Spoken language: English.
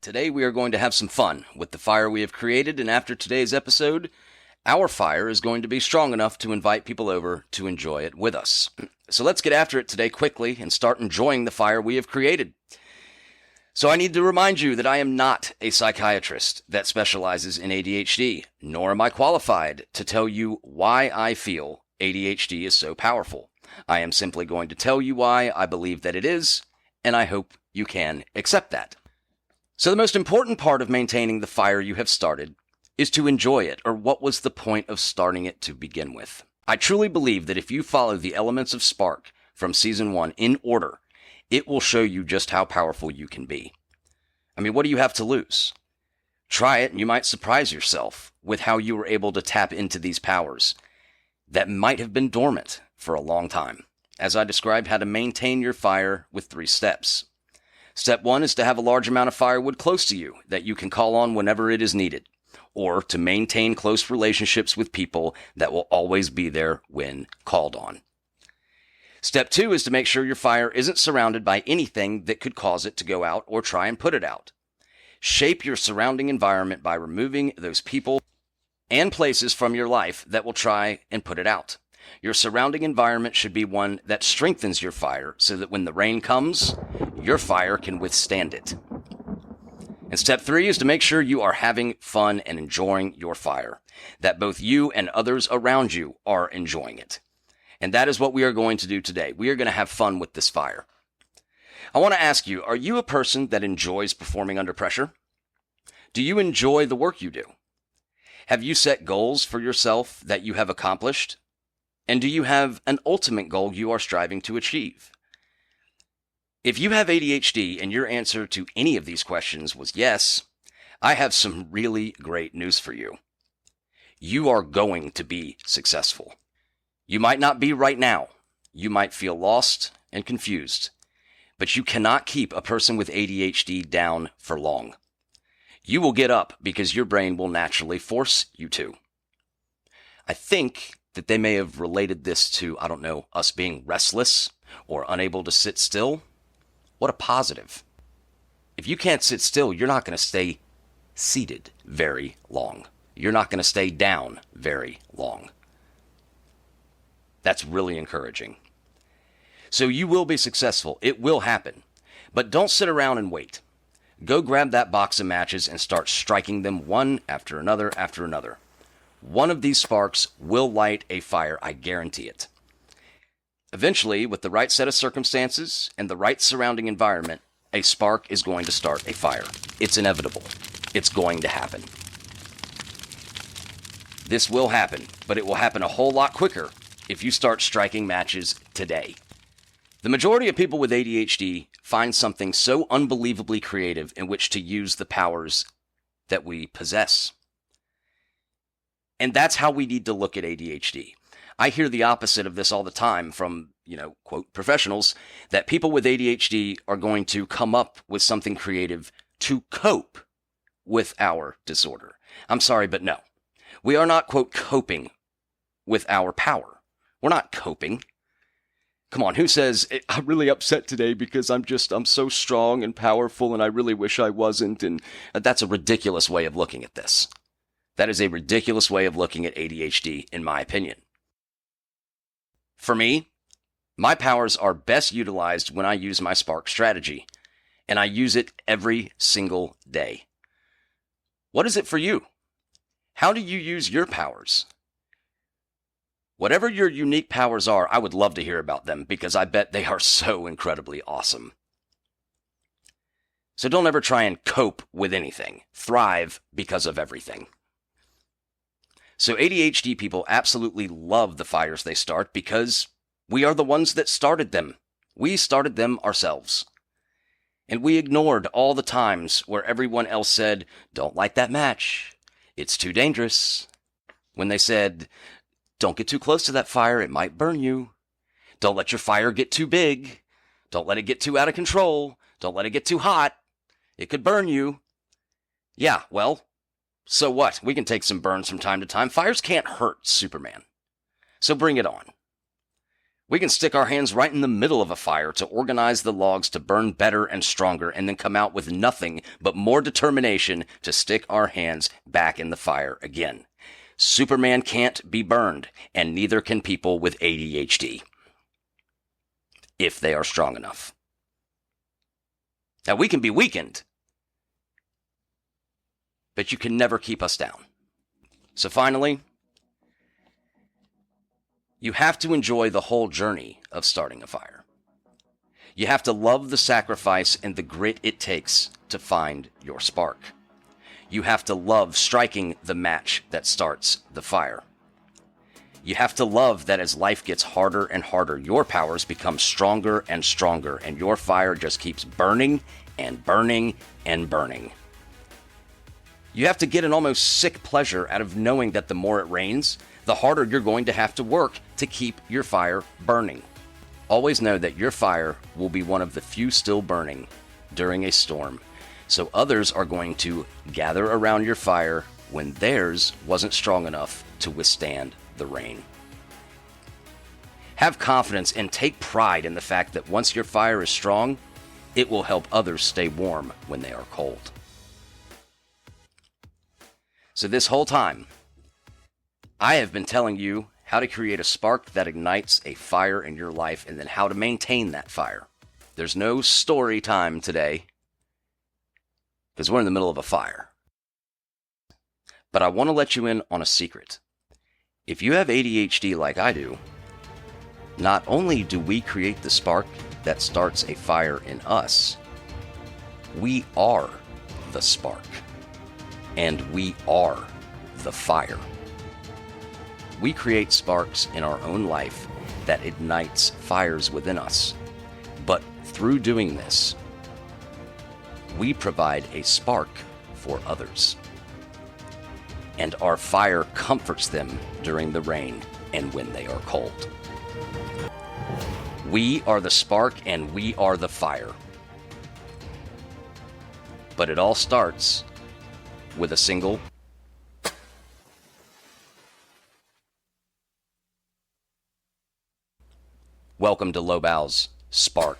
Today we are going to have some fun with the fire we have created, and after today's episode, our fire is going to be strong enough to invite people over to enjoy it with us. So let's get after it today quickly and start enjoying the fire we have created. So I need to remind you that I am not a psychiatrist that specializes in ADHD, nor am I qualified to tell you why I feel ADHD is so powerful. I am simply going to tell you why I believe that it is, and I hope you can accept that. So the most important part of maintaining the fire you have started is to enjoy it, or what was the point of starting it to begin with? I truly believe that if you follow the elements of Spark from Season 1 in order, it will show you just how powerful you can be. I mean, what do you have to lose? Try it and you might surprise yourself with how you were able to tap into these powers that might have been dormant for a long time. As I described how to maintain your fire with 3 steps. Step 1 is to have a large amount of firewood close to you that you can call on whenever it is needed, or to maintain close relationships with people that will always be there when called on. Step 2 is to make sure your fire isn't surrounded by anything that could cause it to go out or try and put it out. Shape your surrounding environment by removing those people and places from your life that will try and put it out. Your surrounding environment should be one that strengthens your fire so that when the rain comes, your fire can withstand it. And step 3 is to make sure you are having fun and enjoying your fire, that both you and others around you are enjoying it. And that is what we are going to do today. We are going to have fun with this fire. I want to ask you, are you a person that enjoys performing under pressure? Do you enjoy the work you do? Have you set goals for yourself that you have accomplished? And do you have an ultimate goal you are striving to achieve? If you have ADHD and your answer to any of these questions was yes, I have some really great news for you. You are going to be successful. You might not be right now. You might feel lost and confused, but you cannot keep a person with ADHD down for long. You will get up because your brain will naturally force you to. I think that they may have related this to, us being restless or unable to sit still. What a positive. If you can't sit still, you're not going to stay seated very long. You're not going to stay down very long. That's really encouraging. So you will be successful. It will happen. But don't sit around and wait. Go grab that box of matches and start striking them one after another after another. One of these sparks will light a fire, I guarantee it. Eventually, with the right set of circumstances and the right surrounding environment, a spark is going to start a fire. It's inevitable. It's going to happen. This will happen, but it will happen a whole lot quicker if you start striking matches today. The majority of people with ADHD find something so unbelievably creative in which to use the powers that we possess. And that's how we need to look at ADHD. I hear the opposite of this all the time from, quote, professionals, that people with ADHD are going to come up with something creative to cope with our disorder. I'm sorry, but no. We are not, quote, coping with our power. We're not coping. Come on, who says, I'm really upset today because I'm so strong and powerful and I really wish I wasn't? And that's a ridiculous way of looking at this. That is a ridiculous way of looking at ADHD, in my opinion. For me, my powers are best utilized when I use my Spark strategy, and I use it every single day. What is it for you? How do you use your powers? Whatever your unique powers are, I would love to hear about them because I bet they are so incredibly awesome. So don't ever try and cope with anything. Thrive because of everything. So ADHD people absolutely love the fires they start because we are the ones that started them. We started them ourselves. And we ignored all the times where everyone else said, don't light that match. It's too dangerous. When they said, don't get too close to that fire. It might burn you. Don't let your fire get too big. Don't let it get too out of control. Don't let it get too hot. It could burn you. Yeah, well, so what? We can take some burns from time to time. Fires can't hurt Superman. So bring it on. We can stick our hands right in the middle of a fire to organize the logs to burn better and stronger, and then come out with nothing but more determination to stick our hands back in the fire again. Superman can't be burned, and neither can people with ADHD, if they are strong enough. Now, we can be weakened, but you can never keep us down. So finally, you have to enjoy the whole journey of starting a fire. You have to love the sacrifice and the grit it takes to find your spark. You have to love striking the match that starts the fire. You have to love that as life gets harder and harder, your powers become stronger and stronger, and your fire just keeps burning and burning and burning. You have to get an almost sick pleasure out of knowing that the more it rains, the harder you're going to have to work to keep your fire burning. Always know that your fire will be one of the few still burning during a storm, so others are going to gather around your fire when theirs wasn't strong enough to withstand the rain. Have confidence and take pride in the fact that once your fire is strong, it will help others stay warm when they are cold. So this whole time, I have been telling you how to create a spark that ignites a fire in your life and then how to maintain that fire. There's no story time today because we're in the middle of a fire. But I want to let you in on a secret. If you have ADHD like I do, not only do we create the spark that starts a fire in us, we are the spark, and we are the fire. We create sparks in our own life that ignites fires within us. But through doing this, we provide a spark for others. And our fire comforts them during the rain and when they are cold. We are the spark and we are the fire. But it all starts with a single welcome to Lobau's Spark.